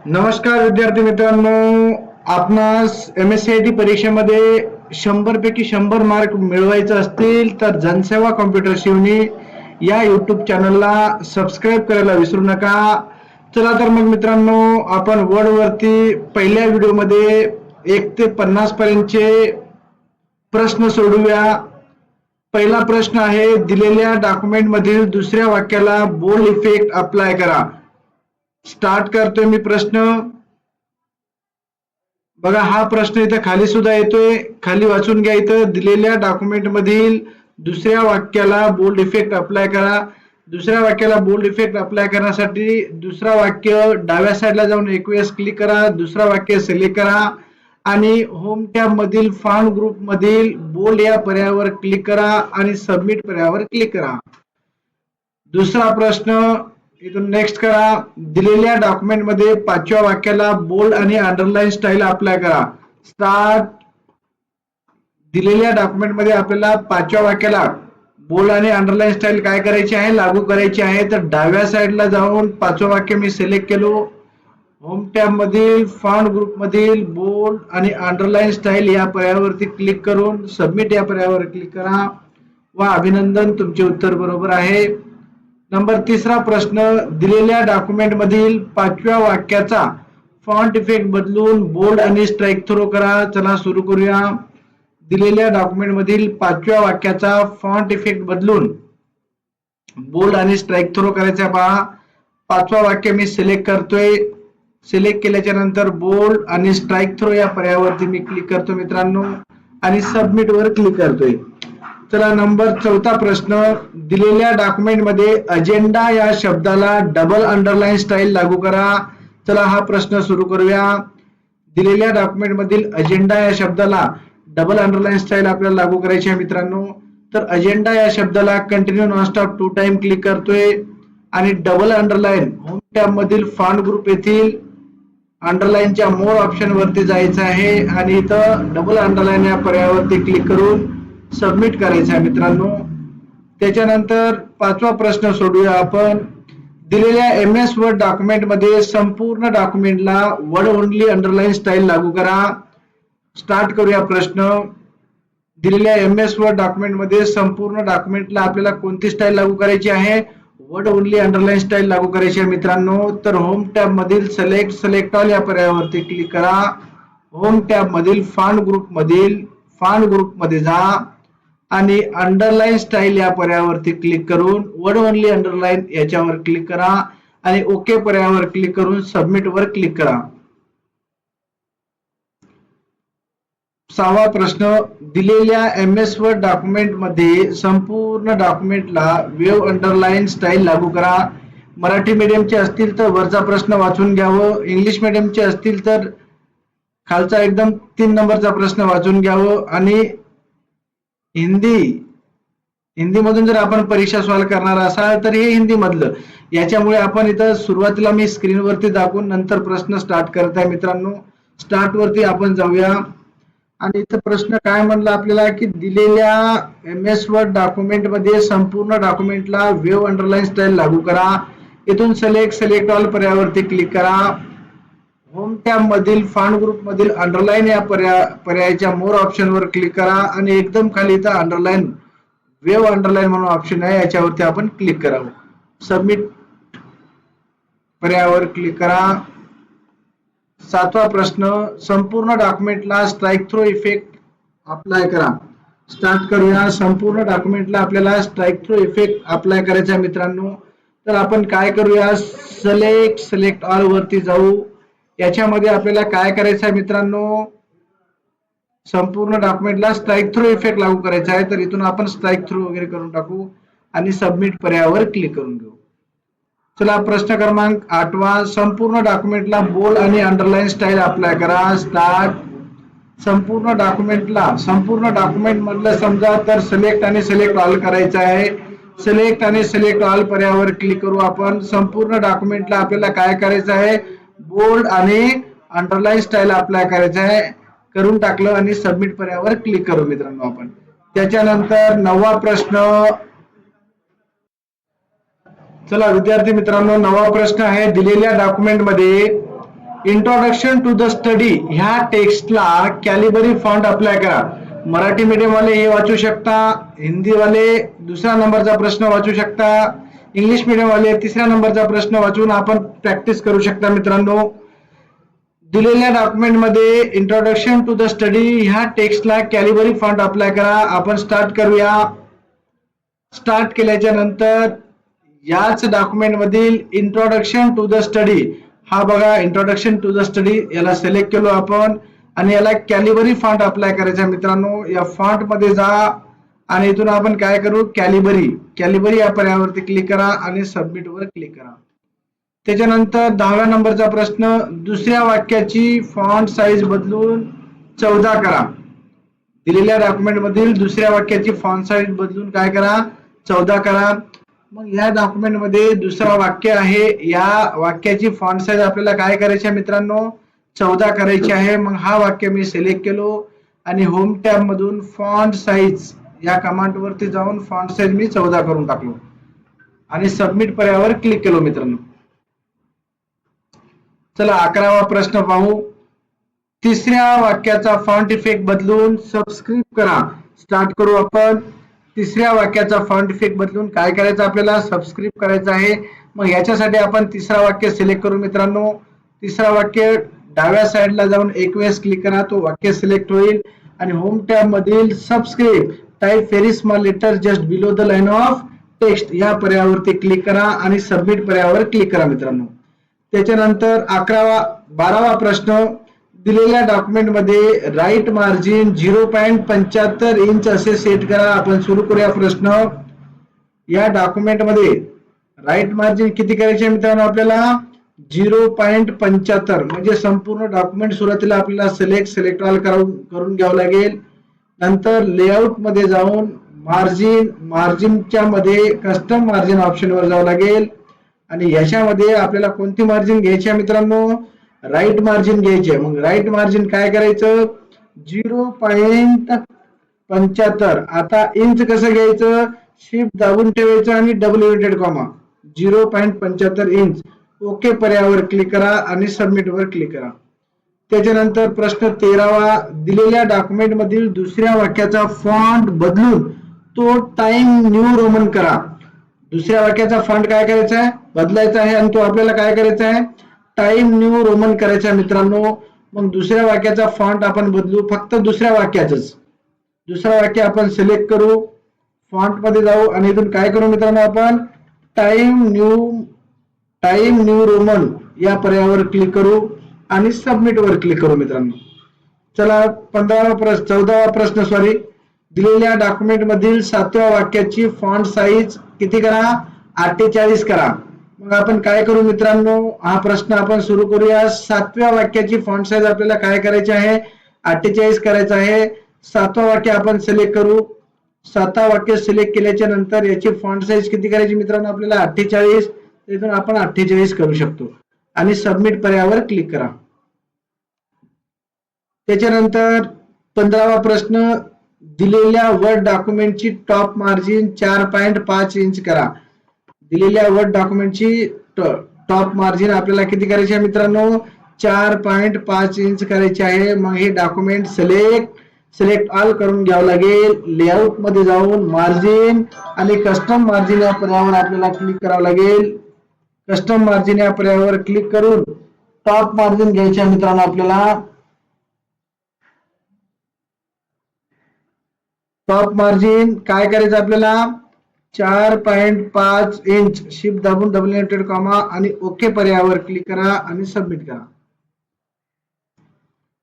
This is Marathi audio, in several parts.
नमस्कार विद्यार्थी मित्रांनो, आपणास MSCIT परीक्षेमध्ये 100 पैकी 100 मार्क मिळवायचे असतील तर जनसेवा कॉम्प्युटर शिवणी या YouTube चॅनलला सबस्क्राईब करायला विसरू नका। चला तर मग मित्रांनो, आपण वर्ड वरती पहिल्या व्हिडिओमध्ये 1 ते 50 पर्यंतचे प्रश्न सोडवूया। पहिला प्रश्न आहे, दिलेल्या डॉक्युमेंट मधील दुसऱ्या वाक्याला बोल्ड इफेक्ट अप्लाय करा। स्टार्ट करतोय मी प्रश्न। बघा, हा प्रश्न इथे खाली सुद्धा येतोय, खाली वाचून घ्या। इथं दिलेल्या डॉक्युमेंट मधील दुसऱ्या वाक्याला बोल्ड इफेक्ट अप्लाय करा। दुसऱ्या वाक्याला बोल्ड इफेक्ट अप्लाय करण्यासाठी दुसरा वाक्य डाव्या साईडला जाऊन एक वेळेस क्लिक करा, दुसरा वाक्य सिलेक्ट करा आणि होम टॅब मधील फॉन्ट ग्रुप मधील बोल्ड या पर्यायावर क्लिक करा आणि सबमिट पर्यायावर क्लिक करा। दुसरा प्रश्न इथून नेक्स्ट करा, दिलेल्या डॉक्युमेंट मध्ये 5व्या वाक्याला बोल्ड आणि अंडरलाईन स्टाईल अप्लाय करा। स्टार्ट। दिलेल्या डॉक्युमेंट मध्ये आपल्याला 5व्या वाक्याला बोल्ड आणि अंडरलाईन स्टाईल काय करायची आहे, लागू करायची आहे। तर डाव्या साईडला जाऊन 5वं वाक्य मी सिलेक्ट केलो, होम टॅब मधील फॉन्ट ग्रुप मधील बोल्ड आणि अंडरलाईन स्टाईल या पर्यायावरती क्लिक करून सबमिट या पर्यायावर क्लिक करा व अभिनंदन, तुमचे उत्तर बरोबर आहे। नंबर तिसरा प्रश्न, दिलेल्या डॉक्युमेंट मधील 5व्या वाक्याचा फॉन्ट इफेक्ट बदलून बोल्ड आणि स्ट्राइक थ्रो करा। चला सुरू करूया। दिलेल्या डॉक्युमेंट मधील 5व्या वाक्याचा फॉन्ट इफेक्ट बदलून बोल्ड आणि स्ट्राइक थ्रो करायचा। पहा, 5वं वाक्य मी सिलेक्ट करतोय, सिलेक्ट केल्याच्या नंतर बोल्ड आणि स्ट्राइक थ्रो या पर्यायावरती मी क्लिक करतो मित्रांनो आणि सबमिट वर क्लिक करतोय। चला नंबर 4था प्रश्न, दिलेल्या डॉक्युमेंट मध्ये अजेंडा या शब्दाला डबल अंडरलाईन स्टाईल लागू करा। चला हा प्रश्न सुरू करूया। दिलेल्या डॉक्युमेंट मधील अजेंडा या शब्दाला डबल अंडरलाईन स्टाईल आपल्याला लागू करायची आहे मित्रांनो। तर अजेंडा या शब्दाला कंटिन्यू नॉनस्टॉप 2 टाइम क्लिक करतोय आणि डबल अंडरलाईन होम टॅब मधील फॉन्ट ग्रुप येथील अंडरलाईनच्या मोर ऑप्शन वरती जायचं आहे आणि इथं डबल अंडरलाईन या पर्यायावरती क्लिक करून सबमिट करायचं आहे मित्रांनो। त्याच्यानंतर 5वा प्रश्न सोडूया आपण। दिलेल्या MS वर्ड डॉक्युमेंट मध्ये संपूर्ण डॉक्युमेंटला वर्ड ओनली अंडरलाईन स्टाईल लागू करा। स्टार्ट करूया प्रश्न। दिलेल्या MS वर्ड डॉक्युमेंट मध्ये संपूर्ण डॉक्युमेंटला आपल्याला कोणती स्टाईल लागू करायची आहे, वर्ड ओनली अंडरलाईन स्टाईल लागू करायची आहे मित्रांनो। तर होम टॅब मधील सिलेक्ट ऑल या पर्यायावरती क्लिक करा, होम टॅब मधील फॉन्ट ग्रुप मध्ये जा आणि अंडरलाईन स्टाईल या पर्यायावरती क्लिक करून वर्ड ओनली अंडरलाईन याच्यावर क्लिक करा आणि ओके पर्यायावर क्लिक करून सबमिट वर क्लिक करा। 6वा प्रश्न, दिलेल्या MS वर्ड डॉक्युमेंट मध्ये संपूर्ण डॉक्युमेंटला वेव्ह अंडरलाईन स्टाईल लागू करा। मराठी मीडियमचे असतील तर वरचा प्रश्न वाचून घ्यावं, इंग्लिश मीडियमचे असतील तर खालचा एकदम 3 नंबरचा प्रश्न वाचून घ्यावं आणि हिंदी मधून जर आपण परीक्षा सॉल्व्ह करणार असाल तर हे हिंदी मधलं। याच्यामुळे आपण इथं सुरुवातीला मी स्क्रीन वरती दाखवून नंतर प्रश्न स्टार्ट करत आहे मित्रांनो। स्टार्ट वरती आपण जाऊया आणि इथं प्रश्न काय म्हणला आपल्याला की दिलेल्या MS वर्ड डॉक्युमेंट मध्ये संपूर्ण डॉक्युमेंटला वेव्ह अंडरलाईन स्टाईल लागू करा। इथून सिलेक्ट ऑल पर्यायावरती क्लिक करा, होम टॅब मधील फॉन्ट ग्रुप मधील अंडरलाईन या पर्यायाच्या मोर ऑप्शन वर क्लिक करा आणि एकदम खाली इथं अंडरलाईन वेव्ह अंडरलाईन म्हणून ऑप्शन आहे, याच्यावरती आपण क्लिक करावं। सबमिट पर्यायावर क्लिक करा। 7वा प्रश्न, संपूर्ण डॉक्युमेंटला स्ट्राइक थ्रो इफेक्ट अप्लाय करा। स्टार्ट करूया। संपूर्ण डॉक्युमेंटला आपल्याला स्ट्राइक थ्रो इफेक्ट अप्लाय करायचा आहे मित्रांनो। तर आपण काय करूया, सिलेक्ट ऑल वरती जाऊ। याच्यामध्ये आपल्याला काय करायचं आहे मित्रांनो, संपूर्ण डॉक्युमेंटला स्ट्राइक थ्रो इफेक्ट लागू करायचा आहे। तर इथून आपण स्ट्राइक थ्रो वगैरे करून टाकू आणि सबमिट पर्यायावर क्लिक करून घेऊ। चला प्रश्न क्रमांक 8वा, संपूर्ण डॉक्युमेंटला बोल्ड आणि अंडरलाईन स्टाईल अप्लाय करा। स्टार्ट। संपूर्ण डॉक्युमेंट मधलं समजा तर सिलेक्ट ऑल करायचं आहे। सिलेक्ट ऑल पर्यायावर क्लिक करू आपण। संपूर्ण डॉक्युमेंटला आपल्याला काय करायचं आहे, बोल्ड आणि अंडरलाईन स्टाईल अप्लाय करायचं आहे। करून टाकलं आणि सबमिट पर्यायावर क्लिक करू मित्रांनो आपण। त्याच्यानंतर 9वा प्रश्न। चला विद्यार्थी मित्रांनो, 9वा प्रश्न आहे, दिलेल्या डॉक्युमेंट मध्ये इंट्रोडक्शन टू द स्टडी ह्या टेक्स्टला कॅलिबरी फॉन्ट अप्लाय करा. मराठी मीडियम वाले हे वाचू शकता, हिंदी वाले दुसऱ्या नंबरचा प्रश्न वाचू शकता, इंग्लिश मीडियम वाले तिसऱ्या नंबरचा प्रश्न वाचून आपण प्रॅक्टिस करू शकता. मित्रांनो, दिलेल्या डॉक्युमेंट मध्ये इंट्रोडक्शन टू द स्टडी ह्या टेक्स्टला कॅलिबरी फॉन्ट अप्लाय करा. आपण स्टार्ट करूया. स्टार्ट केल्याच्या नंतर याच डॉक्युमेंट मधील इंट्रोडक्शन टू द स्टडी हा बघा, इंट्रोडक्शन टू द स्टडी याला सिलेक्ट केलो आपण आणि याला कॅलिबरी फॉन्ट अप्लाय करायचा. मित्रांनो, या फॉन्ट मध्ये जा आणि इथून आपण काय करू, कॅलिबरी या पर्यायावरती क्लिक करा आणि सबमिट वर क्लिक करा. त्याच्यानंतर 10व्या नंबरचा प्रश्न, दुसऱ्या वाक्याची फॉन्ट साईज बदलून 14 करा. दिलेल्या डॉक्युमेंट मधील दुसऱ्या वाक्याची फॉन्ट साईज बदलून काय करा, 14 करा. मग या डॉक्युमेंट मध्ये दुसरा वाक्य आहे, या वाक्याची फॉन्ट साईज आपल्याला काय करायची आहे मित्रांनो, 14 करायची आहे. मग हा वाक्य मी सिलेक्ट केलो आणि होम टॅब मधून फॉन्ट साईज या कमांड वरती जाऊन फॉन्ट साईज मी 14 करून टाकलो आणि सबमिट पर्यायावर क्लिक केलो. मित्रांनो, चला 11वा प्रश्न पाहू. तिसऱ्या वाक्याचा फॉन्ट इफेक्ट बदलून सबस्क्रिप्ट करा. स्टार्ट करू आपण. तिसऱ्या वाक्याचा फॉन्ट इफेक्ट बदलून काय करायचं, आपल्याला सबस्क्रिप्ट करायचं आहे. मग याच्यासाठी आपण तिसरा वाक्य सिलेक्ट करू. मित्रांनो, तिसरा वाक्य डाव्या साईडला जाऊन एक वेळेस क्लिक करा, तो वाक्य सिलेक्ट होईल आणि होम टॅब मधील subscript type very small letter just below the line of text या पर्यायावरती क्लिक करा आणि सबमिट पर्यायावर क्लिक करा. मित्रांनो, त्याच्यानंतर 12वा प्रश्न, दिलेल्या डॉक्युमेंट मध्ये राईट मार्जिन 0.75 इंच असे सेट करा. आपण सुरू करूया प्रश्न. या डॉक्युमेंट मध्ये राईट मार्जिन किती करायचे मित्रांनो, आपल्याला 0.75 म्हणजे संपूर्ण डॉक्युमेंट सुरुवातीला आपल्याला सिलेक्ट ऑल करून घ्यावं लागेल. नंतर लेआउट मध्ये जाऊन मार्जिनच्या मध्ये कस्टम मार्जिन ऑप्शन वर जावं लागेल आणि याच्यामध्ये आपल्याला कोणती मार्जिन घ्यायची आहे मित्रांनो, राईट मार्जिन घ्यायचे. मग राईट मार्जिन काय करायचं, 0.75. आता इंच कसं घ्यायचं, शिफ्ट दाबून ठेवायचं आणि double inverted comma 0.75 inch. Okay पर्यायावर क्लिक करा आणि सबमिट वर क्लिक करा. त्याच्यानंतर प्रश्न 13वा, दिलेल्या डॉक्युमेंट मधील दुसऱ्या वाक्याचा फॉन्ट बदलून तो टाइम न्यू रोमन करा. दुसऱ्या वाक्याचा फॉन्ट काय करायचा आहे, बदलायचा आहे आणि तो आपल्याला काय करायचा आहे, टाइम न्यू रोमन करायचा आहे. मित्रांनो, मग दुसऱ्या वाक्याचा फॉन्ट आपण बदलू, फक्त दुसऱ्या वाक्याचंच. दुसरा वाक्य आपण सिलेक्ट करू, फॉन्ट मध्ये जाऊ आणि इथून काय करू मित्रांनो, आपण टाइम न्यू रोमन या पर्यायावर क्लिक करू आणि सबमिट वर क्लिक करू. मित्रांनो, चला 14वा प्रश्न दिलेल्या डॉक्युमेंट मधील 7व्या वाक्याची फॉन्ट साईज किती करा, 48 करा. मग आपण काय करू मित्रांनो, हा प्रश्न आपण सुरू करूया. 7व्या वाक्याची फॉन्ट साईज आपल्याला काय करायची आहे, 48 करायचं आहे. 7वं वाक्य आपण सिलेक्ट करू. 7वं वाक्य सिलेक्ट केल्याच्या नंतर याची फॉन्ट साईज किती करायची मित्रांनो, आपल्याला 48. इथून आपण 48 करू शकतो आणि सबमिट पर्यायावर क्लिक करा. त्याच्यानंतर 15वा प्रश्न, दिलेल्या वर्ड डॉक्युमेंटची टॉप मार्जिन 4.5 इंच करा. दिलेल्या वर्ड डॉक्युमेंटची टॉप मार्जिन आपल्याला किती करायची आहे मित्रांनो, 4.5 इंच करायची आहे. मग हे डॉक्युमेंट सिलेक्ट ऑल करून घ्यावं लागेल. लेआउट मध्ये जाऊन मार्जिन आणि कस्टम मार्जिन या पर्यायावर आपल्याला क्लिक करावं लागेल. कस्टम मार्जिन या पर्यायावर क्लिक करून टॉप मार्जिन घ्यायचे आहे मित्रांनो. आपल्याला टॉप मार्जिन काय करायचं, आपल्याला 4.5 इंच. शिफ्ट दाबून डबल इन्व्हर्टेड कॉमा आणि ओके पर्यायावर क्लिक करा आणि सबमिट करा.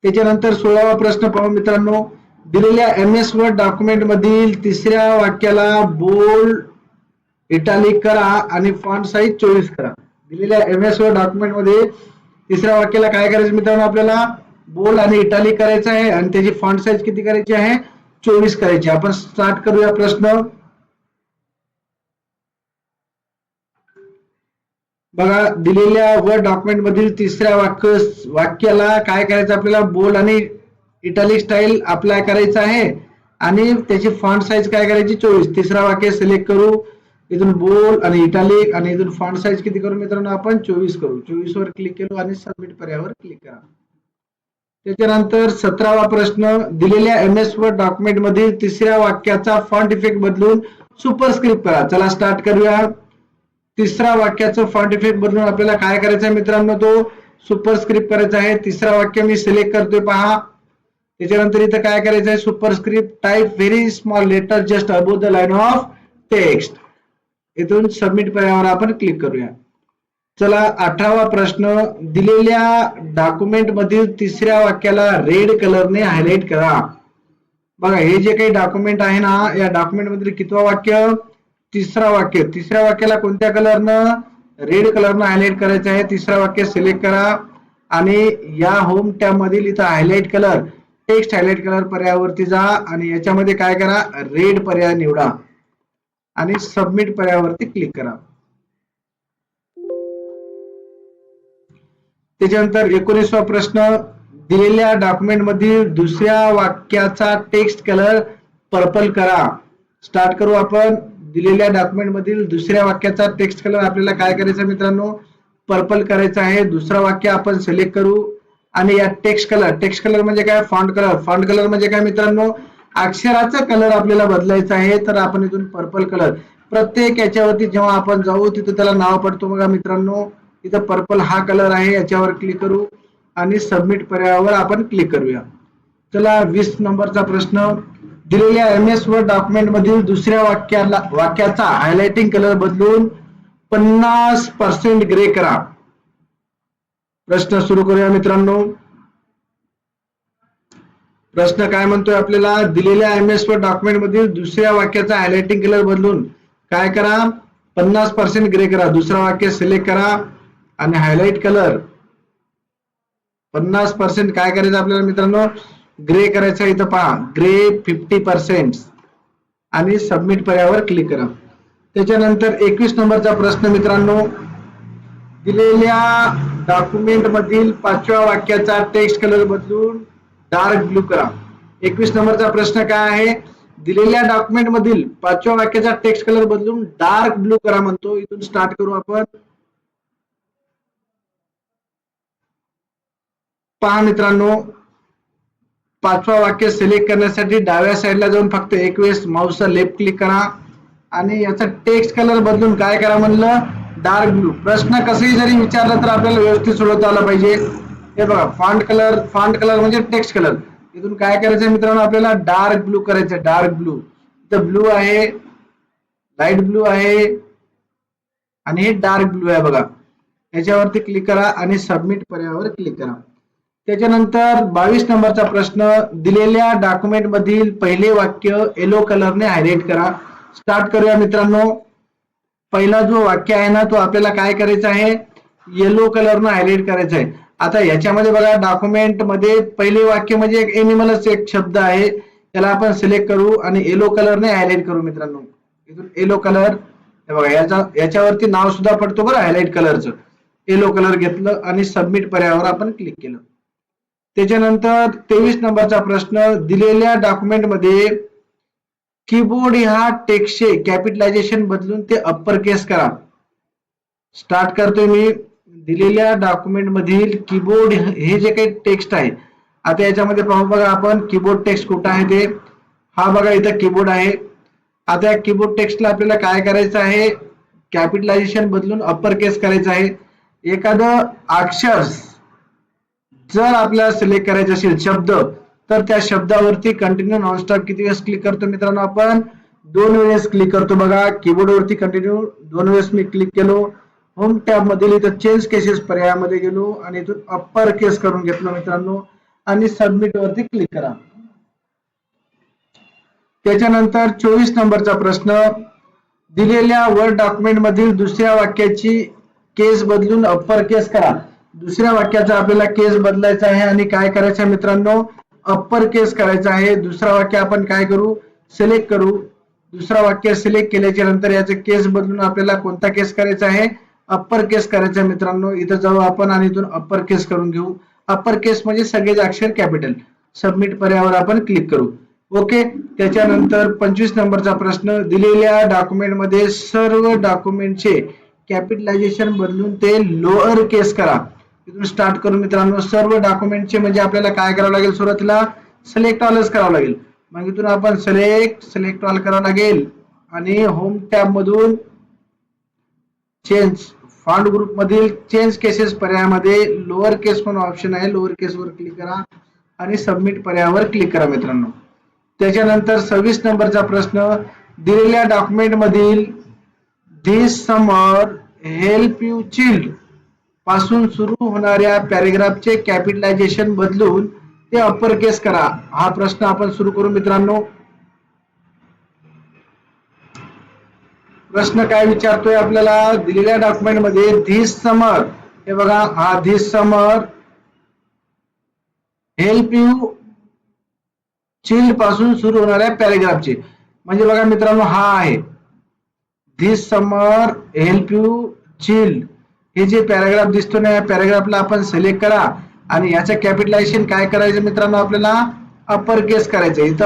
त्याच्यानंतर 16वा प्रश्न पाहू मित्रांनो. दिलेल्या MS वर्ड डॉक्युमेंट मधील तिसऱ्या वाक्याला बोल्ड इटालिक करा आणि फॉन्ट साईज 24 करा. दिलेल्या MS वर्ड डॉक्युमेंट मध्ये तिसऱ्या वाक्याला काय करायचं मित्रांनो, आपल्याला बोल्ड आणि इटालिक करायचं आहे आणि त्याची फॉन्ट साईज किती करायची आहे, 24 करायची. आपण स्टार्ट करूया प्रश्न. बघा, दिलेल्या वर्ड डॉक्युमेंट मधील तिसऱ्या वाक्याला काय करायचं, आपल्याला बोल्ड आणि इटालिक स्टाईल अप्लाय करायचं आहे आणि त्याची फॉन्ट साईज काय करायची, 24. तिसरा वाक्य सिलेक्ट करू. इथून बोल्ड आणि इटालिक आणि इथून फॉन्ट साइज किती करू मित्रांनो आपण 24 करू. 24 वर क्लिक केलो आणि सबमिट पर्यायावर क्लिक करा. त्याच्यानंतर 17वा प्रश्न, दिलेल्या MS वर्ड डॉक्युमेंट मधील तिसऱ्या वाक्याचा फॉन्ट इफेक्ट बदलून सुपरस्क्रिप्ट करा. चला स्टार्ट करूया. तिसरा वाक्याचं फॉन्ट इफेक्ट बदलून आपल्याला काय करायचं आहे मित्रांनो, तो सुपरस्क्रिप्ट करायचा आहे. तिसरा वाक्य मी सिलेक्ट करतोय पहा. त्याच्यानंतर इथं काय करायचं आहे, superscript type very small letter just above the line of text. इथून सबमिट पर्यायावर आपण क्लिक करूया. चला 18वा प्रश्न, दिलेल्या डॉक्युमेंट मधील तिसऱ्या वाक्याला रेड कलरने हायलाइट करा. बघा हे जे काही डॉक्युमेंट आहे ना, या डॉक्युमेंट मधील कितवा वाक्य, तिसरा वाक्य. तिसऱ्या वाक्याला कोणत्या कलरनं, रेड कलरनं हायलाइट करायचं आहे. तिसरा वाक्य सिलेक्ट करा आणि या होम टॅब मधील इथं highlight colour, text highlight colour पर्यायावरती जा आणि याच्यामध्ये काय करा, रेड पर्याय निवडा आणि सबमिट पर्यायावरती क्लिक करा. त्याच्यानंतर 19वा प्रश्न, दिलेल्या डॉक्युमेंट मधील दुसऱ्या वाक्याचा टेक्स्ट कलर पर्पल करा. स्टार्ट करू आपण. दिलेल्या डॉक्युमेंट मधील दुसऱ्या वाक्याचा टेक्स्ट कलर आपल्याला काय करायचा मित्रांनो, पर्पल करायचा आहे. दुसरा वाक्य आपण सिलेक्ट करू आणि या टेक्स्ट कलर म्हणजे काय, फॉन्ट कलर म्हणजे काय मित्रांनो, अक्षराचा कलर आपल्याला बदलायचा आहे. तर आपण इथून पर्पल कलर, प्रत्येक याच्यावरती जेव्हा आपण जाऊ तिथं त्याला नाव पडतो बघा मित्रांनो, इथं पर्पल हा कलर आहे, याच्यावर क्लिक करू आणि सबमिट पर्यायावर आपण क्लिक करूया. चला 20 नंबरचा प्रश्न, दिलेल्या MS वर्ड डॉक्युमेंट मधील दुसऱ्या वाक्याचा हायलाइटिंग कलर बदलून 50% ग्रे करा. प्रश्न सुरू करूया मित्रांनो. प्रश्न काय म्हणतोय आपल्याला, दिलेल्या MS वर्ड डॉक्युमेंट मधील दुसऱ्या वाक्याचा हायलाइटिंग कलर बदलून काय करा, 50% ग्रे करा. दुसरा वाक्य सिलेक्ट करा आणि हायलाइट कलर 50% काय करायचं आपल्याला मित्रांनो, ग्रे करायचं. इथं पहा ग्रे 50% आणि सबमिट पर्यायावर क्लिक करा. त्याच्यानंतर 21 नंबरचा प्रश्न मित्रांनो, दिलेल्या डॉक्युमेंट मधील 5व्या वाक्याचा टेक्स्ट कलर बदलून डार्क ब्लू करा. 21 नंबरचा प्रश्न काय आहे, दिलेल्या डॉक्युमेंट मधील 5व्या वाक्याचा टेक्स्ट कलर बदलून डार्क ब्लू करा म्हणतो. इथून स्टार्ट करू आपण. पहा मित्रांनो, 5वा वाक्य सिलेक्ट करण्यासाठी डाव्या साईडला जाऊन फक्त एक वेळेस माऊसचा लेफ्ट क्लिक करा आणि याचा टेक्स्ट कलर बदलून काय करा म्हणलं, डार्क ब्लू. प्रश्न कसंही जरी विचारला तर आपल्याला व्यवस्थित सोडवता आला पाहिजे. हे बघा फॉन्ट कलर म्हणजे टेक्स्ट कलर. इथून काय करायचं मित्रांनो, आपल्याला डार्क ब्लू करायचं. डार्क ब्लू, इथं ब्लू आहे, लाईट ब्लू आहे आणि हे डार्क ब्लू आहे बघा. याच्यावरती क्लिक करा आणि सबमिट पर्यायावर क्लिक करा. त्याच्यानंतर 22 नंबरचा प्रश्न, दिलेल्या डॉक्युमेंट मधील पहिले वाक्य येलो कलरने हायलाइट करा. स्टार्ट करूया मित्रांनो. पहिला जो वाक्य आहे ना, तो आपल्याला काय करायचा आहे, येलो कलरने हायलाइट करायचा आहे. आता याच्यामध्ये बघा डॉक्युमेंट मध्ये पहिले वाक्य म्हणजे एक एनिमलच एक शब्द आहे, त्याला आपण सिलेक्ट करू आणि येलो कलरने हायलाइट करू मित्रांनो. इथून येलो कलर हे बघा, याच्यावरती नाव सुद्धा पडतो बरं हायलाइट कलरचं. येलो कलर घेतलं आणि सबमिट पर्यायावर आपण क्लिक केलं. त्याच्यानंतर 23 नंबरचा प्रश्न, दिलेल्या डॉक्युमेंट मध्ये कीबोर्ड ह्या टेक्स्टचे कॅपिटलायझेशन बदलून ते अप्पर केस करा. स्टार्ट करतोय मी. दिलेल्या डॉक्युमेंट मधील कीबोर्ड हे जे काही टेक्स्ट आहे, आता याच्यामध्ये पाहू बघा आपण कीबोर्ड टेक्स्ट कुठं आहे ते. हा बघा इथं कीबोर्ड आहे. आता या कीबोर्ड टेक्स्टला आपल्याला काय करायचं आहे, कॅपिटलायझेशन बदलून अप्पर केस करायचं आहे. एखादं अक्षर जर आपल्याला सिलेक्ट करायचं असेल शब्द, तर त्या शब्दावरती कंटिन्यू नॉनस्टॉप किती वेळेस क्लिक करतो मित्रांनो, आपण 2 वेळेस क्लिक करतो बघा. कीबोर्ड वरती कंटिन्यू 2 वेळेस मी क्लिक केलो. होम टॅब मधील इथं चेंज केसेस पर्यायामध्ये गेलो आणि इथून अप्पर केस करून घेतलो मित्रांनो आणि सबमिट वरती क्लिक करा. त्याच्यानंतर 24 नंबरचा प्रश्न, दिलेल्या वर्ड डॉक्युमेंट मधील दुसऱ्या वाक्याची केस बदलून अप्पर केस करा. दुसऱ्या वाक्याचा आपल्याला केस बदलायचा आहे आणि काय करायचं आहे मित्रांनो, अप्पर केस करायचा आहे. दुसरा वाक्य आपण काय करू, सिलेक्ट करू. दुसरा वाक्य सिलेक्ट केल्याच्या नंतर याचे केस बदलून आपल्याला कोणता केस करायचा आहे, अप्पर केस करायचा आहे मित्रांनो. इथं जाऊ आपण आणि इथून अप्पर केस करून घेऊ. अप्पर केस म्हणजे सगळेच अक्षर कॅपिटल. सबमिट पर्यायावर आपण क्लिक करू. ओके. त्याच्यानंतर 25 नंबरचा प्रश्न, दिलेल्या डॉक्युमेंट मध्ये सर्व डॉक्युमेंटचे कॅपिटलायझेशन बदलून ते लोअर केस करा. इथून स्टार्ट करू मित्रांनो. सर्व डॉक्युमेंटचे म्हणजे आपल्याला काय करावं लागेल, सुरुवातीला सिलेक्ट ऑलच करावं लागेल. मग इथून आपण सिलेक्ट ऑल करावं लागेल आणि होम टॅब मधून चेंज फॉन्ट ग्रुप मधील चेंज केसेस पर्यायामध्ये लोअर केस म्हणून ऑप्शन आहे, लोअर केस वर क्लिक करा आणि सबमिट पर्यायावर क्लिक करा मित्रांनो. त्याच्यानंतर 26 नंबरचा प्रश्न, दिलेल्या डॉक्युमेंट मधील this summer help you chilled पासून सुरू होणाऱ्या पॅरेग्राफचे कॅपिटलायझेशन बदलून ते अप्पर केस करा. हा प्रश्न आपण सुरू करू मित्रांनो. प्रश्न काय विचारतोय आपल्याला, दिलेल्या डॉक्युमेंट मध्ये धिस समर, हे बघा हा this summer help you chilled पासून सुरू होणाऱ्या पॅरेग्राफचे, म्हणजे बघा मित्रांनो हा आहे this summer help you chilled. हे जे पॅराग्राफ दिसतो ना, या पॅराग्राफला आपण सिलेक्ट करा आणि याचं कॅपिटलायझेशन काय करायचं मित्रांनो, आपल्याला अप्पर केस करायचं. इथं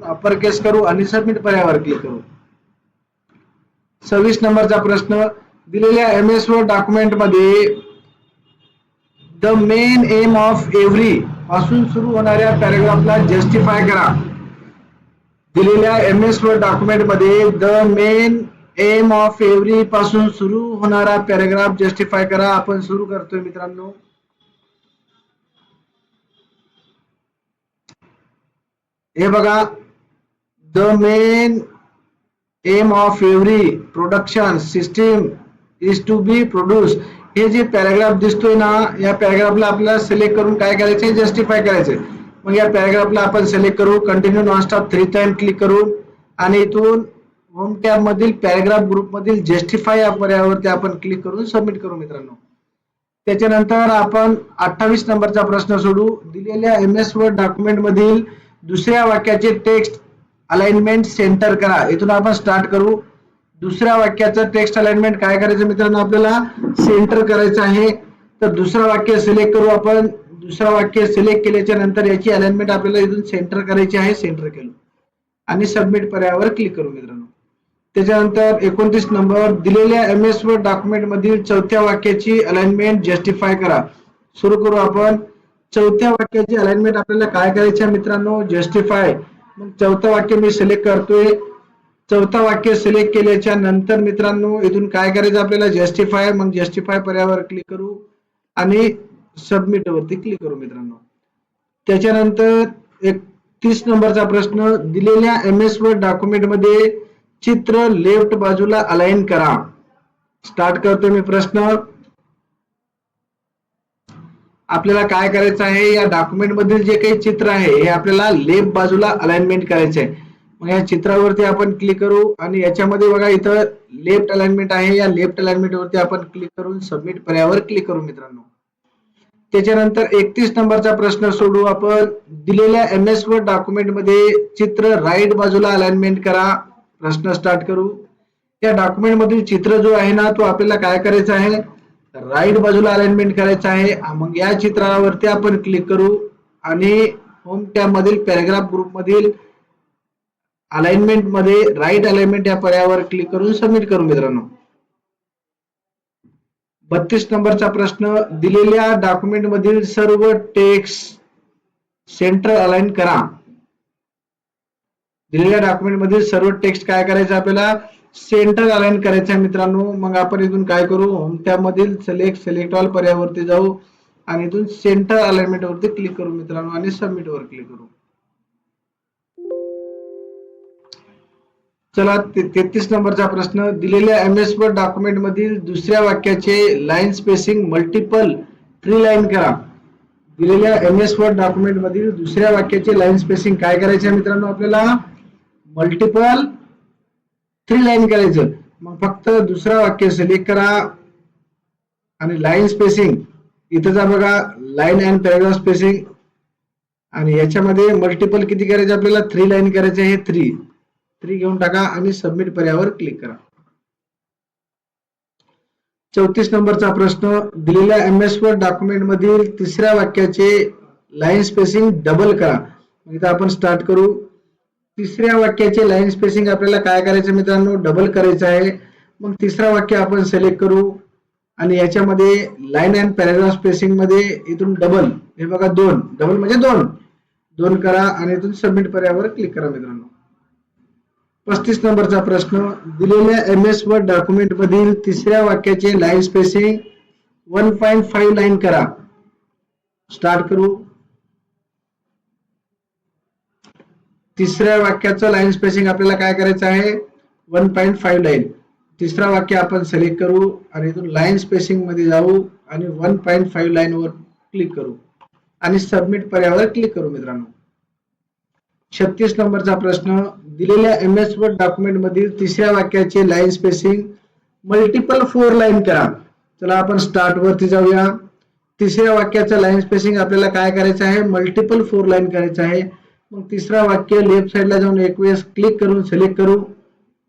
अप्पर केस करू आणि सबमिट पर्यायावर क्लिक करू. 26 नंबरचा प्रश्न, दिलेल्या MS वर्ड डॉक्युमेंट मध्ये the main aim of every पासून सुरू होणाऱ्या पॅराग्राफला जस्टिफाय करा. दिलेल्या MS वर्ड डॉक्युमेंट मध्ये the main aim of every पासून सुरू होणारा पॅराग्राफ जस्टिफाय करा. आपण सुरू करतोय मित्रांनो. हे बघा, the main aim of every production system is to be produce. हे जे पॅराग्राफ दिसतोय ना, या पॅराग्राफला आपल्याला सिलेक्ट करून काय करायचंय, जस्टिफाय करायचंय. मग या पॅराग्राफला आपण सिलेक्ट करू, कंटिन्यू नॉनस्टॉप 3 टाइम क्लिक करू आणि इथून होम टॅब मधील पॅराग्राफ ग्रुप मधील जस्टिफाय या पर्यायावरती आपण क्लिक करून सबमिट करू मित्रांनो. त्याच्यानंतर आपण 28 नंबरचा प्रश्न सोडू. दिलेल्या MS वर्ड डॉक्युमेंट मधील दुसऱ्या वाक्याचे टेक्स्ट अलाइनमेंट सेंटर करा. इथून आपण स्टार्ट करू. दुसऱ्या वाक्याचं टेक्स्ट अलाइनमेंट काय करायचं मित्रांनो, आपल्याला सेंटर करायचं आहे. तर दुसरं वाक्य सिलेक्ट करू आपण. दुसरं वाक्य सिलेक्ट केल्याच्या नंतर याची अलाइनमेंट आपल्याला इथून सेंटर करायची आहे. सेंटर केलं आणि सबमिट पर्यायावर क्लिक करू मित्रांनो. त्याच्यानंतर 29 नंबर, दिलेल्या MS वर्ड डॉक्युमेंट मधील चौथ्या वाक्याची अलाइनमेंट जस्टिफाय करा. सुरू करू आपण. चौथ्या वाक्याची अलाइनमेंट आपल्याला काय करायची आहे मित्रांनो, जस्टिफाय. मग चौथं वाक्य मी सिलेक्ट करतोय. चौथा वाक्य सिलेक्ट केल्याच्या नंतर मित्रांनो इथून काय करायचं आपल्याला, जस्टिफाय. मग जस्टिफाय पर्यायावर क्लिक करू आणि सबमिट वरती क्लिक करू मित्रांनो. त्याच्यानंतर 31 नंबरचा प्रश्न, दिलेल्या MS वर्ड डॉक्युमेंट मध्ये चित्र लेफ्ट बाजूला अलाइन करा. स्टार्ट करतोय मी प्रश्न. आपल्याला काय करायचं आहे, या डॉक्युमेंट मधील जे काही चित्र आहे हे आपल्याला लेफ्ट बाजूला अलाइनमेंट करायचं आहे. मग या चित्रावरती आपण क्लिक करू आणि याच्यामध्ये बघा इथं लेफ्ट अलाइनमेंट आहे. या लेफ्ट अलाइनमेंट वरती आपण क्लिक करून सबमिट पर्यायावर क्लिक करू मित्रांनो. त्याच्यानंतर 31 नंबरचा प्रश्न सोडू आपण. दिलेल्या MS वर्ड डॉक्युमेंट मध्ये चित्र राईट बाजूला अलाइनमेंट करा. प्रश्न स्टार्ट करू. या डॉक्युमेंट मधील चित्र जो आहे ना, तो आपल्याला काय करायचा आहे, राईट बाजूला अलाइनमेंट करायचा आहे. मग या चित्रावरती आपण क्लिक करू आणि होम टॅब मधील पॅराग्राफ ग्रुप मधील अलाइनमेंट मध्ये राईट अलाइनमेंट या पर्यायावर क्लिक करून सबमिट करू मित्रांनो. 32 नंबरचा प्रश्न, दिलेल्या डॉक्युमेंट मधील सर्व टेक्स्ट सेंटर अलाइन करा. दिलेल्या डॉक्युमेंट मधील सर्व टेक्स्ट काय करायचं, आपल्याला सेंटर अलाइन करायचं आहे मित्रांनो. मग आपण इथून काय करू, होम टॅब मधील सिलेक्ट ऑल पर्यायावरती जाऊ आणि इथून सेंटर अलाइनमेंट वरती क्लिक करू मित्रांनो आणि सबमिट वर क्लिक करू. चला 33 नंबरचा प्रश्न, दिलेल्या MS वर्ड डॉक्युमेंट मधील दुसऱ्या वाक्याचे लाईन स्पेसिंग मल्टिपल 3 लाईन करा. दिलेल्या MS वर्ड डॉक्युमेंट मधील दुसऱ्या वाक्याचे लाईन स्पेसिंग काय करायचे मित्रांनो, आपल्याला मल्टिपल 3 लाईन करायचं. मग फक्त दुसरा वाक्य सिलेक्ट करा आणि लाईन स्पेसिंग इथं जा बघा, लाईन अँड पॅराग्राफ स्पेसिंग, आणि याच्यामध्ये मल्टिपल किती करायचे आपल्याला, 3 लाईन करायचे आहे. 3 घेऊन टाका आणि सबमिट पर्यायावर क्लिक करा. 34 नंबरचा प्रश्न, दिलेल्या MS वर्ड डॉक्युमेंट मधील तिसऱ्या वाक्याचे लाईन स्पेसिंग डबल करा. इथं आपण स्टार्ट करू. तिसऱ्या वाक्याचे लाईन स्पेसिंग आपल्याला काय करायचं मित्रांनो, डबल करायचं आहे. मग तिसरा वाक्य आपण सिलेक्ट करू आणि याच्यामध्ये लाईन अँड पॅराग्राफ स्पेसिंग मध्ये इथून डबल, हे बघा 2, डबल म्हणजे 2 करा आणि इथून सबमिट पर्यायावर क्लिक करा मित्रांनो. 35 नंबरचा प्रश्न, दिलेल्या MS वर्ड डॉक्युमेंट मधील तिसऱ्या वाक्याचे लाईन स्पेसिंग 1.5 लाईन करा. स्टार्ट करू. तिसऱ्या वाक्याचं लाईन स्पेसिंग आपल्याला काय करायचं आहे, 1.5 लाईन. तिसरा वाक्य आपण सिलेक्ट करू आणि इथून लाईन स्पेसिंग मध्ये जाऊ आणि 1.5 लाईन वर क्लिक करू आणि सबमिट पर्यायावर क्लिक करू मित्रांनो. 36 नंबरचा प्रश्न, दिलेल्या MS वर्ड डॉक्युमेंट मधील तिसऱ्या वाक्याचे लाईन स्पेसिंग मल्टिपल 4 लाईन करा. चला आपण स्टार्ट वरती जाऊया. तिसऱ्या वाक्याचं लाईन स्पेसिंग आपल्याला काय करायचं आहे, मल्टिपल 4 लाईन करायचं आहे. मग तिसरा वाक्य लेफ्ट साइडला जाऊन एक वेळेस क्लिक करून सिलेक्ट करू,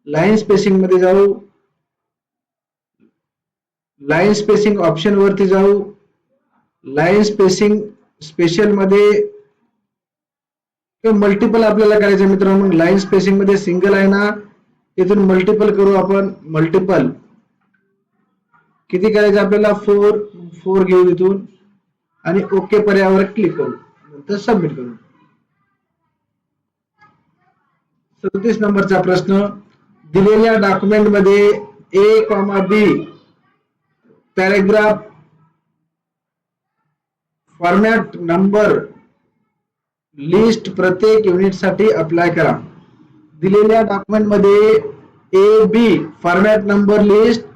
लाईन स्पेसिंग मध्ये जाऊ, लाईन स्पेसिंग ऑप्शन वरती जाऊ, लाईन स्पेसिंग स्पेशल मध्ये मल्टिपल आपल्याला करायचं मित्रांनो. लाईन स्पेसिंग मध्ये सिंगल आहे ना, इथून मल्टिपल करू आपण. मल्टिपल किती करायचं आपल्याला, 4 घेऊ इथून आणि ओके पर्यायावर क्लिक करू, नंतर सबमिट करू. 37 नंबरचा प्रश्न, दिलेल्या डॉक्युमेंट मध्ये A, B paragraph format number list प्रत्येक युनिट साठी अप्लाय करा. दिलेल्या डॉक्युमेंट मध्ये AB फॉर्मॅट नंबर लिस्ट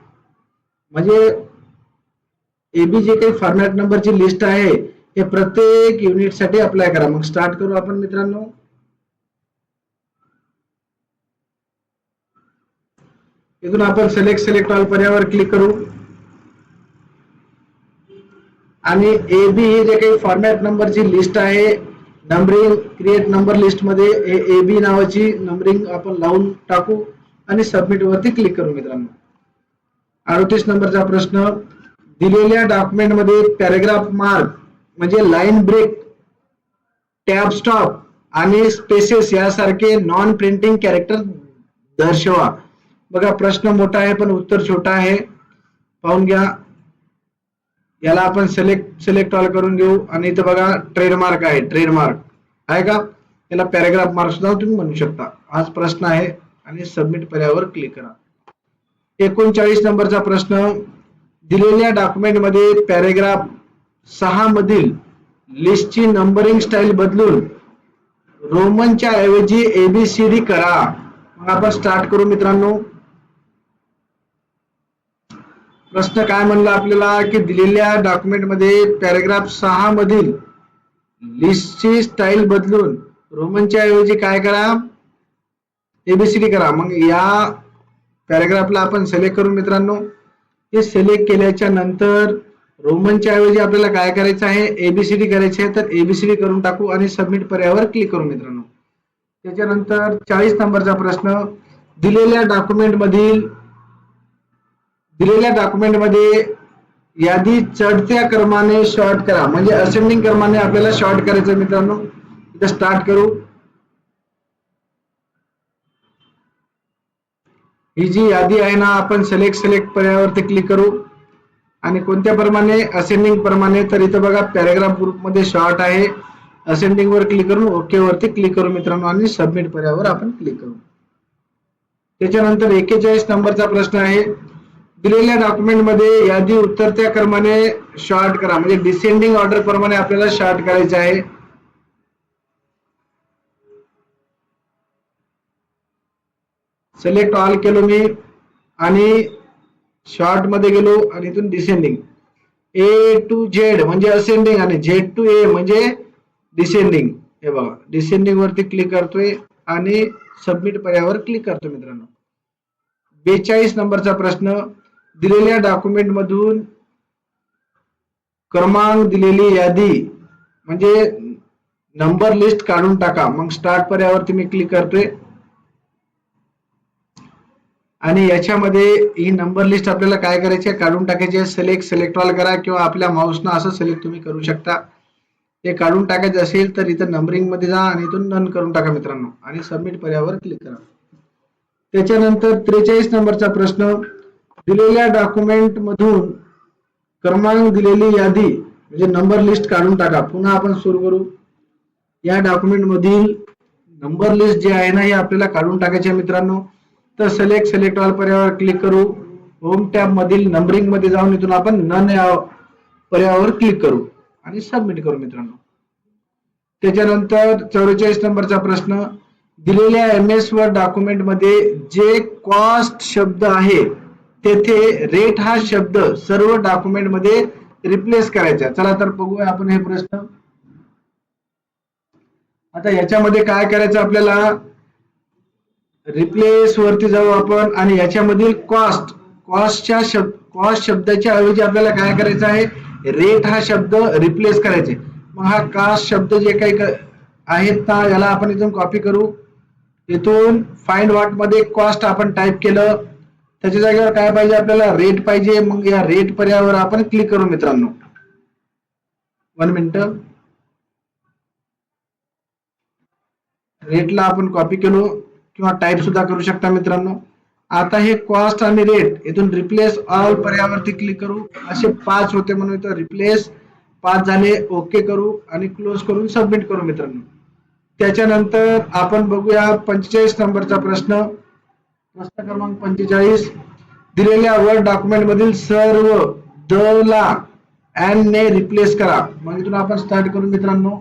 म्हणजे AB जे काही फॉर्मॅट नंबरची लिस्ट आहे हे प्रत्येक युनिट साठी अप्लाय करा. मग स्टार्ट करू आपण मित्रांनो. इथून आपण सिलेक्ट ऑल पर्यायावर क्लिक करू आणि AB ही जे काही फॉर्मॅट नंबरची लिस्ट आहे, नंबरिंग क्रिएट नंबर लिस्ट मध्ये AB नावाची नंबरिंग आपण लावून टाकू आणि सबमिट वरती क्लिक करू मित्रांनो. 38 नंबरचा प्रश्न, दिलेल्या डॉक्युमेंट मध्ये पॅराग्राफ मार्क म्हणजे लाईन ब्रेक, टॅब स्टॉप आणि स्पेसेस यासारखे नॉन प्रिंटिंग कॅरेक्टर दर्शवा. बघा प्रश्न मोठा आहे पण उत्तर छोटा आहे, पाहून घ्या. याला आपण सिलेक्ट ऑल करून घेऊ आणि इथं बघा ट्रेडमार्क आहे, ट्रेडमार्क आहे का, याला पॅराग्राफ मार्क सुद्धा तुम्ही म्हणू शकता. हाच प्रश्न आहे आणि सबमिट पर्यायावर क्लिक करा. 39 नंबरचा प्रश्न, दिलेल्या डॉक्युमेंट मध्ये पॅराग्राफ 6 मधील लिस्टची नंबरिंग स्टाईल बदलून रोमनच्या ऐवजी ABCD करा. मग आपण स्टार्ट करू मित्रांनो. प्रश्न काय म्हणला आपल्याला की दिलेल्या डॉक्युमेंट मध्ये पॅराग्राफ 6 मधील लिस्टची स्टाईल बदलून रोमनच्या ऐवजी काय करा, ABCD करा. मग या पॅराग्राफला आपण सिलेक्ट करू मित्रांनो. हे सिलेक्ट केल्याच्या नंतर रोमनच्या ऐवजी आपल्याला काय करायचं आहे, ABCD करायचे आहे, तर ABCD करून टाकू आणि सबमिट पर्यायावर क्लिक करू मित्रांनो. त्याच्यानंतर 40 नंबरचा प्रश्न, दिलेल्या डॉक्युमेंट मध्ये यादी चढत्या क्रमाने शॉर्ट करा, म्हणजे असेंडिंग क्रमाने आपल्याला शॉर्ट करायचं मित्रांनो. इथं स्टार्ट करू. ही जी यादी आहे ना, आपण सिलेक्ट पर्यायावरती क्लिक करू आणि कोणत्या प्रमाणे, असेंडिंग प्रमाणे. तर इथं बघा पॅराग्राफ ग्रुप मध्ये शॉर्ट आहे, असेंडिंग वर क्लिक करून ओके वरती क्लिक करू मित्रांनो आणि सबमिट पर्यायावर आपण क्लिक करू. त्याच्यानंतर 41 नंबरचा प्रश्न आहे, दिलेल्या डॉक्युमेंट मध्ये यादी उतरत्या क्रमाने शॉर्ट करा, म्हणजे डिसेंडिंग ऑर्डर प्रमाणे आपल्याला शॉर्ट करायचे आहे. सिलेक्ट ऑल केलो मी आणि शॉर्ट मध्ये गेलो आणि इथून डिसेंडिंग, A to Z म्हणजे असेंडिंग आणि Z to A म्हणजे डिसेंडिंग. हे बघा डिसेंडिंग वरती क्लिक करतोय आणि सबमिट पर्यायावर क्लिक करतो मित्रांनो. 42 नंबरचा प्रश्न, दिलेल्या डॉक्युमेंट मधून क्रमांक दिलेली यादी म्हणजे नंबर लिस्ट काढून टाका. मग स्टार्ट पर्यायावरती मी क्लिक करतोय आणि याच्यामध्ये ही नंबर लिस्ट आपल्याला काय करायची आहे, काढून टाकायची आहे. सिलेक्ट ऑल करा किंवा आपल्या माऊसनं असं सिलेक्ट तुम्ही करू शकता. ते काढून टाकायचं असेल तर इथं नंबरिंग मध्ये जा आणि इथून नन करून टाका मित्रांनो आणि सबमिट पर्यायावर क्लिक करा. त्याच्यानंतर 43 नंबरचा प्रश्न, दिलेल्या डॉक्युमेंट मधून क्रमांक दिलेली यादी म्हणजे नंबर लिस्ट काढून टाका. पुन्हा आपण सुरू करू. या डॉक्युमेंट मधील नंबर लिस्ट जे आहे ना हे आपल्याला काढून टाकायचे मित्रांनो. तर सिलेक्ट ऑल पर्यायावर क्लिक करू. होम टॅब मधील नंबरिंग मध्ये जाऊन इथून आपण नन या पर्यायावर क्लिक करू आणि सबमिट करू मित्रांनो. त्याच्यानंतर 44 नंबरचा प्रश्न, दिलेल्या MS वर्ड डॉक्युमेंट मध्ये जे कॉस्ट शब्द आहे तेथे रेट हा शब्द सर्व डॉक्युमेंट मध्ये रिप्लेस करायचा. चला तर बघूया आपण हे प्रश्न. आता याच्यामध्ये काय करायचं आपल्याला, रिप्लेस वरती जाऊ आपण आणि याच्यामधील कॉस्ट शब्दाच्या ऐवजी आपल्याला काय करायचं आहे, रेट हा शब्द रिप्लेस करायचे. मग हा कास्ट शब्द जे काही आहेत ना याला आपण इथून कॉपी करू. इथून फाइंड व्हॉट मध्ये कॉस्ट आपण टाइप केलं, त्याच्या जागेवर काय पाहिजे आपल्याला, रेट पाहिजे. मग या रेट पर्यायावर आपण क्लिक करू मित्रांनो. 1 मिनिट. रेटला आपण कॉपी केलो किंवा टाइप सुद्धा करू शकता मित्रांनो. आता हे कॉस्ट आणि रेट इथून रिप्लेस ऑल पर्यायावरती क्लिक करू. असे 5 होते म्हणून इथं रिप्लेस 5 झाले. ओके करू आणि क्लोज करून सबमिट करू मित्रांनो. त्याच्यानंतर आपण बघूया 45 नंबरचा प्रश्न क्रमांक 45, दिलेल्या वर्ड डॉक्युमेंट मधील सर्व द ला एन ने रिप्लेस करा. मग इथून आपण स्टार्ट करू मित्रांनो.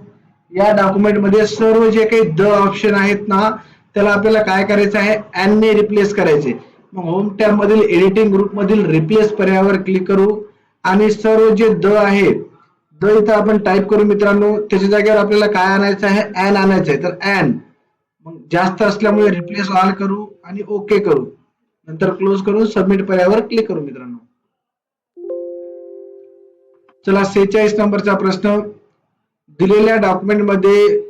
या डॉक्युमेंट मध्ये सर्व जे काही द ऑप्शन आहेत ना त्याला आपल्याला काय करायचं आहे, एन ने रिप्लेस करायचे. मग होम टॅब मधील एडिटिंग ग्रुप मधील रिप्लेस पर्यायावर क्लिक करू आणि सर्व जे द आहे द इथं आपण टाइप करू मित्रांनो. त्याच्या जागेवर आपल्याला काय आणायचं आहे, एन आणायचं आहे. तर एन मग जास्त असल्यामुळे रिप्लेस ऑल करू आणि ओके करू. नंतर क्लोज करून सबमिट पर्यायावर क्लिक करू मित्रांनो. चला 46 नंबरचा प्रश्न, दिलेल्या डॉक्युमेंट मध्ये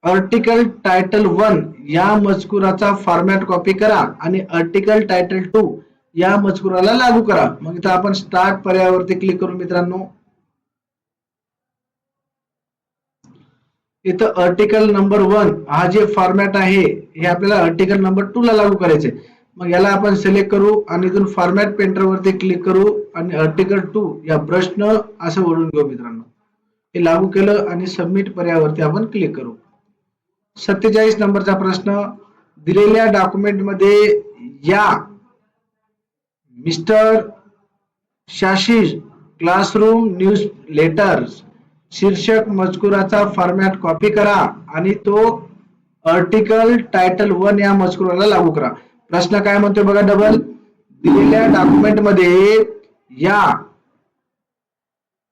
आर्टिकल टायटल 1 या मजकुराचा फॉर्मॅट कॉपी करा आणि आर्टिकल टायटल 2 या मजकुराला लागू करा. मग इथं आपण स्टार्ट पर्यायावरती क्लिक करू मित्रांनो. इथं आर्टिकल नंबर 1 हा जे फॉर्मॅट आहे हे आपल्याला आर्टिकल नंबर 2 ला लागू करायचे. मग याला आपण सिलेक्ट करू आणि इथून फॉर्मॅट पेंटर वरती क्लिक करू आणि आर्टिकल 2 या ब्रशनं असं ओढून घेऊ मित्रांनो. हे लागू केलं आणि सबमिट पर्यायावरती आपण क्लिक करू. 47 नंबरचा प्रश्न, दिलेल्या डॉक्युमेंट मध्ये या मिस्टर शाशीर क्लासरूम न्यूज लेटर्स शीर्षक मजकुराचा फॉर्मॅट कॉपी करा आणि तो आर्टिकल टायटल 1 या मजकुराला लागू करा. प्रश्न काय म्हणतोय बघा डबल, दिलेल्या डॉक्युमेंट मध्ये या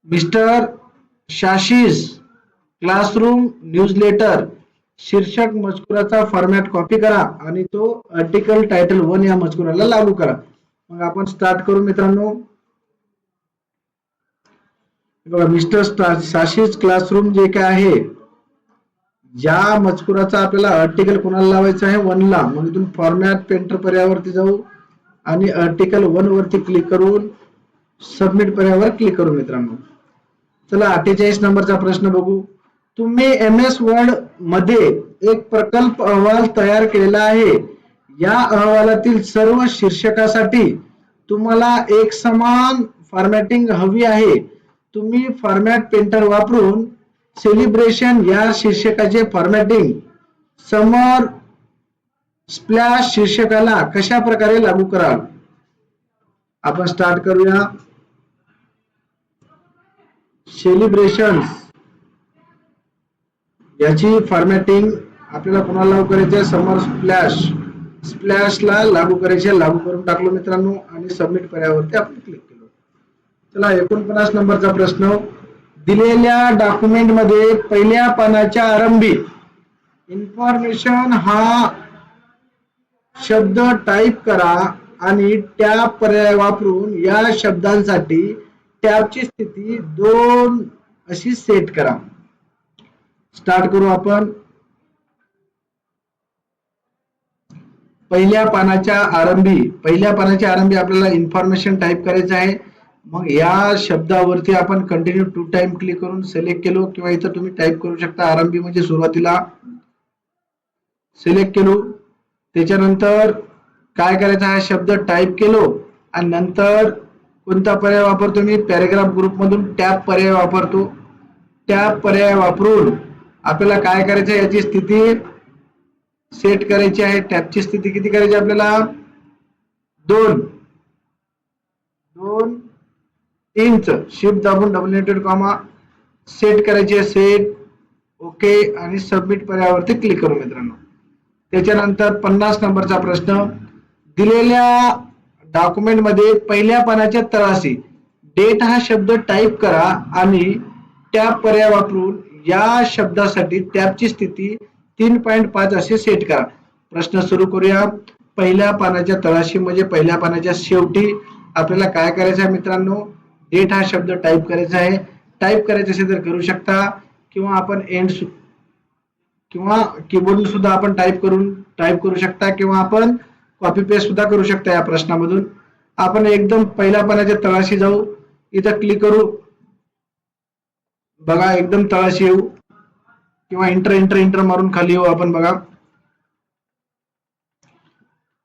मिस्टर शाशीज क्लासरूम न्यूजलेटर शीर्षक मजकुराचा फॉर्मॅट कॉपी करा आणि तो आर्टिकल टायटल 1 या मजकुराला लागू करा. मग आपण स्टार्ट करू मित्रांनो. मिस्टर शाशीज क्लासरूम जे काय आहे या मजकुराचा आपल्याला आर्टिकल कोणाला लावायचं आहे, 1 ला. मग इथून फॉर्मॅट पेंटर पर्यायावरती जाऊ आणि आर्टिकल 1 वरती क्लिक करून सबमिट पर्यायावर क्लिक करू मित्रांनो. चला 48 नंबरचा प्रश्न बघू. तुम्ही MS वर्ड मध्ये एक प्रकल्प अहवाल तयार केलेला आहे. या अहवालातील सर्व शीर्षकासाठी तुम्हाला एक समान फॉर्मॅटिंग हवी आहे. तुम्ही फॉर्मॅट पेंटर वापरून सेलिब्रेशन या शीर्षकाचे फॉर्मॅटिंग समर स्प्लॅश शीर्षकाला कशा प्रकारे लागू कराल. आपण स्टार्ट करूया. सेलिब्रेशन्स याची फॉर्मॅटिंग आपल्याला कोणाला लागू करायचे, समर स्प्लॅशला लागू करायचे. लागू करून टाकलो मित्रांनो आणि सबमिट पर्यायावरती आपण क्लिक केलं. चला 49 नंबरचा प्रश्न, दिलेल्या डॉक्युमेंट मध्ये पहिल्या पानाच्या आरंभी इन्फॉर्मेशन हा शब्द टाइप करा आणि टॅब पर्याय वापरून या शब्दांसाठी टॅबची स्थिती 2 अशी सेट करा. स्टार्ट करू आपण. पहिल्या पानाच्या आरंभी आपल्याला इन्फॉर्मेशन टाइप करायचं आहे. मग या शब्दावरती आपण कंटिन्यू 2 टाइम क्लिक करून सिलेक्ट केलो किंवा इथं तुम्ही टाईप करू शकता आरंभी म्हणजे सुरुवातीला सिलेक्ट केलो. त्याच्यानंतर काय करायचं हा शब्द टाईप केलो आणि नंतर कोणता पर्याय वापरतो मी पॅराग्राफ ग्रुप मधून टॅब पर्याय वापरतो. टॅब पर्याय वापरून आपल्याला काय करायचं याची स्थिती सेट करायची आहे. टॅबची स्थिती किती करायची आपल्याला 2 इंच शिफ्ट दाबून डबल इनवर्टेड कॉमा सेट करायची आहे. सेट ओके आणि सबमिट पर्यायावरती क्लिक करू मित्रांनो. त्याच्यानंतर 50 नंबरचा प्रश्न दिलेल्या डॉक्युमेंट मध्ये पहिल्या पानाच्या तळाशी डेट हा शब्द टाईप करा आणि टॅब पर्याय वापरून या शब्दासाठी टॅबची स्थिती 3.5 असे सेट करा. प्रश्न सुरू करूया. पहिल्या पानाच्या तळाशी म्हणजे पहिल्या पानाच्या शेवटी आपल्याला काय करायचं आहे मित्रांनो डेट हा शब्द टाईप करायचा आहे. टाईप करायचं असेल तर करू शकता किंवा आपण एंड किंवा कीबोर्ड सुद्धा आपण टाईप करू शकता किंवा आपण कॉपी पेस्ट सुद्धा करू शकता. या प्रश्नामधून आपण एकदम पहिल्या पानाच्या तळाशी जाऊ इथं क्लिक करू बघा एकदम तळाशी येऊ किंवा इंटर मारून खाली येऊ आपण बघा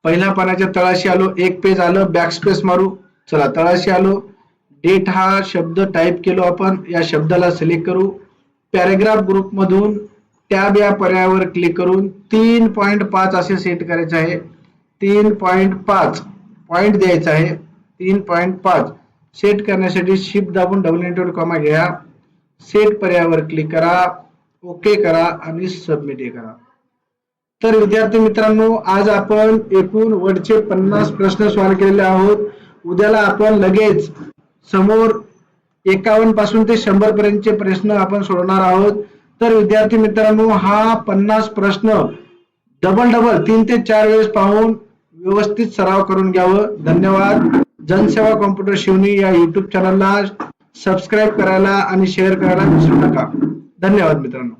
पहिल्या पानाच्या तळाशी आलो एक पेज आलं बॅकस्पेस मारू चला तळाशी आलो डेट हा शब्द टाईप केलो आपण या शब्दाला सिलेक्ट करू पॅराग्राफ ग्रुप मधून टॅब या पर्यायावर क्लिक करून 3.5 असे सेट करायचे आहे. 3.5 पॉइंट द्यायचा आहे. 3.5 सेट करण्यासाठी शिफ्ट दाबून डबल इनवर्टेड कॉमा घ्या. सेट पर्यायावर क्लिक करा ओके करा आणि सबमिट करा. तर विद्यार्थी मित्रांनो आज आपण एकूण वर्डचे 50 प्रश्न सॉल्व्ह केलेले आहोत. उद्याला आपण लगेच समोर 51 पासून ते 100 पर्यंतचे प्रश्न आपण सोडवणार आहोत. तर विद्यार्थी मित्रांनो हा 50 प्रश्न डबल 3 ते 4 वेळेस पाहून व्यवस्थित सराव करून घ्यावं. धन्यवाद. जनसेवा कॉम्प्युटर शिवणी या YouTube चॅनलला सबस्क्राईब करायला आणि शेअर करायला विसरू नका. धन्यवाद मित्रांनो.